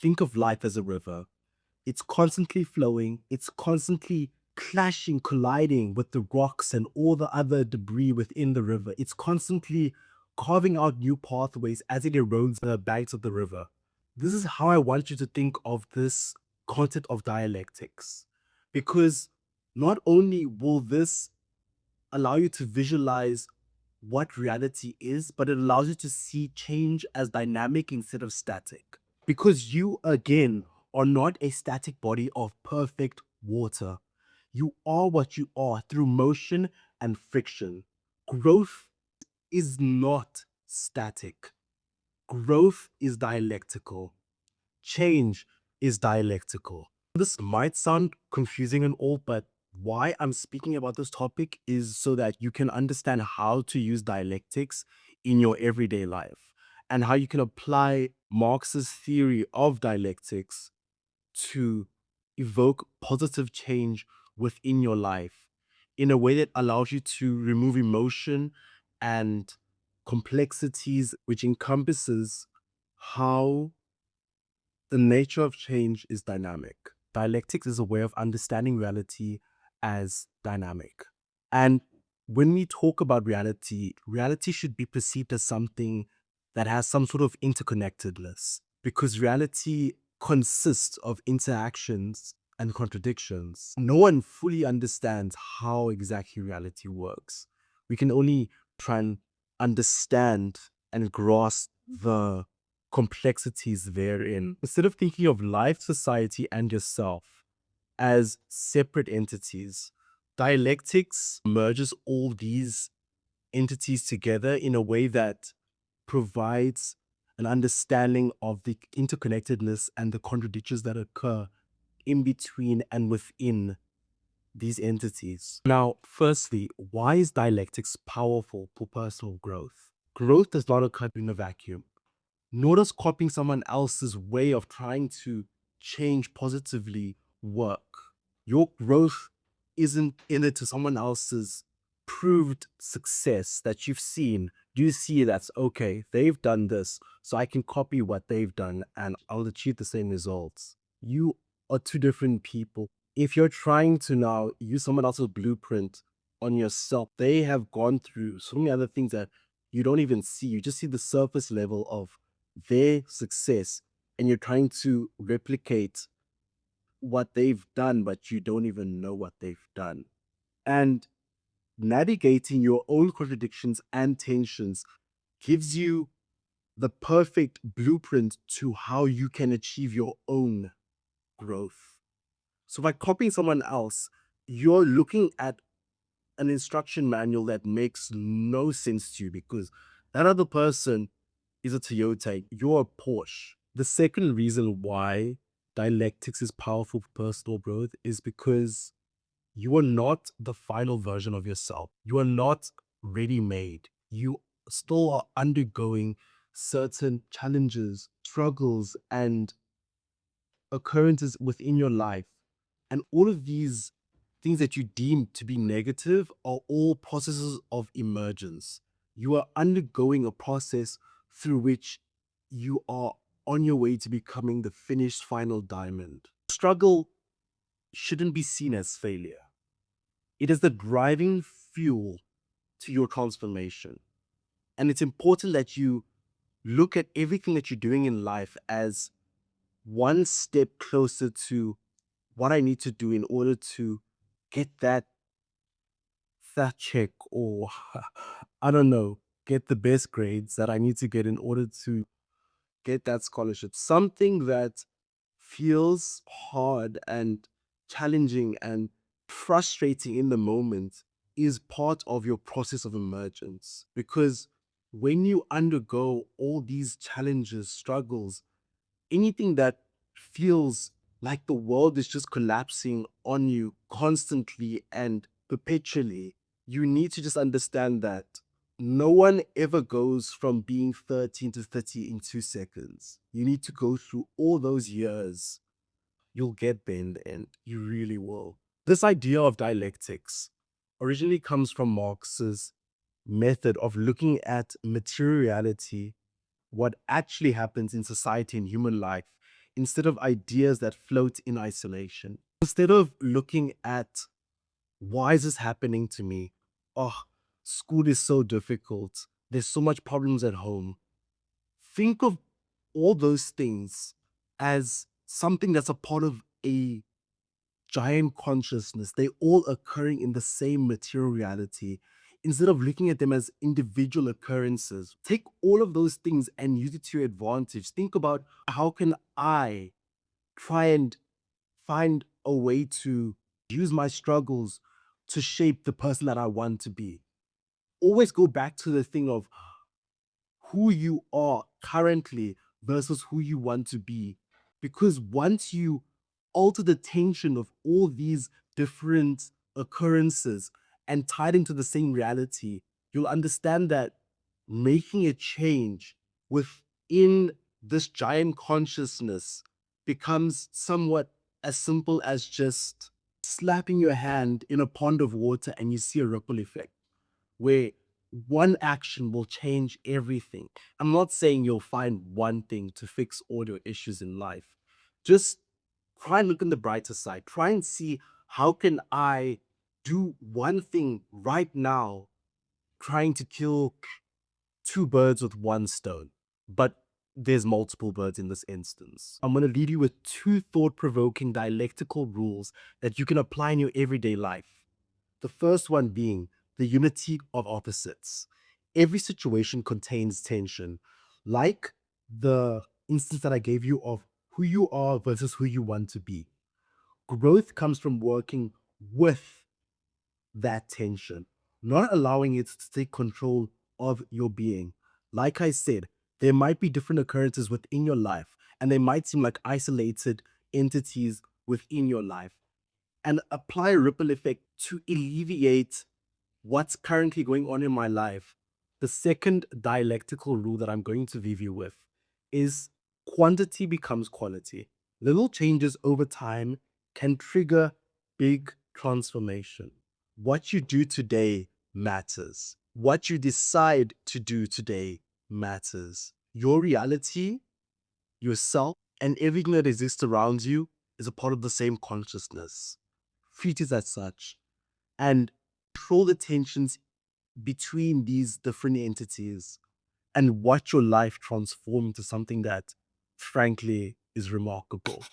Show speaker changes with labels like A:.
A: think of life as a river. It's constantly flowing, it's constantly clashing, colliding with the rocks and all the other debris within the river. It's constantly carving out new pathways as it erodes the banks of the river. This is how I want you to think of this concept of dialectics. Because not only will this allow you to visualize what reality is, but it allows you to see change as dynamic instead of static. Because you, again, are not a static body of perfect water. You are what you are through motion and friction. Growth is not static, growth is dialectical. Change is dialectical. This might sound confusing and all, but why I'm speaking about this topic is so that you can understand how to use dialectics in your everyday life and how you can apply Marx's theory of dialectics to evoke positive change within your life in a way that allows you to remove emotion and complexities, which encompasses how the nature of change is dynamic. Dialectics is a way of understanding reality as dynamic. And when we talk about reality, reality should be perceived as something that has some sort of interconnectedness because reality consists of interactions and contradictions. No one fully understands how exactly reality works. We can only try and understand and grasp the complexities therein. Instead of thinking of life, society, and yourself as separate entities, dialectics merges all these entities together in a way that provides an understanding of the interconnectedness and the contradictions that occur in between and within these entities. Now, firstly, why is dialectics powerful for personal growth? Growth does not occur in a vacuum, nor does copying someone else's way of trying to change positively work. Your growth isn't in it to someone else's proved success that you've seen. Do you see that's okay? They've done this, so I can copy what they've done and I'll achieve the same results. You are two different people. If you're trying to now use someone else's blueprint on yourself, they have gone through so many other things that you don't even see. You just see the surface level of their success and you're trying to replicate what they've done, but you don't even know what they've done. And navigating your own contradictions and tensions gives you the perfect blueprint to how you can achieve your own growth. So by copying someone else, you're looking at an instruction manual that makes no sense to you because that other person is a Toyota, you're a Porsche. The second reason why dialectics is powerful for personal growth is because you are not the final version of yourself. You are not ready made. You still are undergoing certain challenges, struggles, and occurrences within your life. And all of these things that you deem to be negative are all processes of emergence. You are undergoing a process through which you are on your way to becoming the finished final diamond. Struggle shouldn't be seen as failure. It is the driving fuel to your transformation. And it's important that you look at everything that you're doing in life as one step closer to what I need to do in order to get that check or I don't know, get the best grades that I need to get in order to get that scholarship. Something that feels hard and challenging and frustrating in the moment is part of your process of emergence. Because when you undergo all these challenges, struggles, anything that feels like the world is just collapsing on you constantly and perpetually, you need to just understand that no one ever goes from being 13 to 30 in 2 seconds. You need to go through all those years. You'll get there in the end. You really will. This idea of dialectics originally comes from Marx's method of looking at materiality, what actually happens in society and human life, instead of ideas that float in isolation. Instead of looking at why is this happening to me? Oh, school is so difficult. There's so much problems at home. Think of all those things as something that's a part of a giant consciousness. They all occurring in the same material reality. Instead of looking at them as individual occurrences, take all of those things and use it to your advantage. Think about, how can I try and find a way to use my struggles to shape the person that I want to be. Always go back to the thing of who you are currently versus who you want to be. Because once you alter the tension of all these different occurrences and tie it into the same reality, you'll understand that making a change within this giant consciousness becomes somewhat as simple as just slapping your hand in a pond of water and you see a ripple effect where one action will change everything. I'm not saying you'll find one thing to fix all your issues in life. Just try and look on the brighter side. Try and see, how can I do one thing right now, trying to kill two birds with one stone. But there's multiple birds in this instance. I'm going to leave you with two thought-provoking dialectical rules that you can apply in your everyday life. The first one being the unity of opposites. Every situation contains tension, like the instance that I gave you of who you are versus who you want to be. Growth comes from working with that tension, not allowing it to take control of your being. Like I said, there might be different occurrences within your life, and they might seem like isolated entities within your life, and apply a ripple effect to alleviate what's currently going on in my life. The second dialectical rule that I'm going to leave you with is quantity becomes quality. Little changes over time can trigger big transformation. What you do today matters. What you decide to do today matters. Your reality, yourself, and everything that exists around you is a part of the same consciousness. Treat it as such and control the tensions between these different entities and watch your life transform into something that, frankly, is remarkable.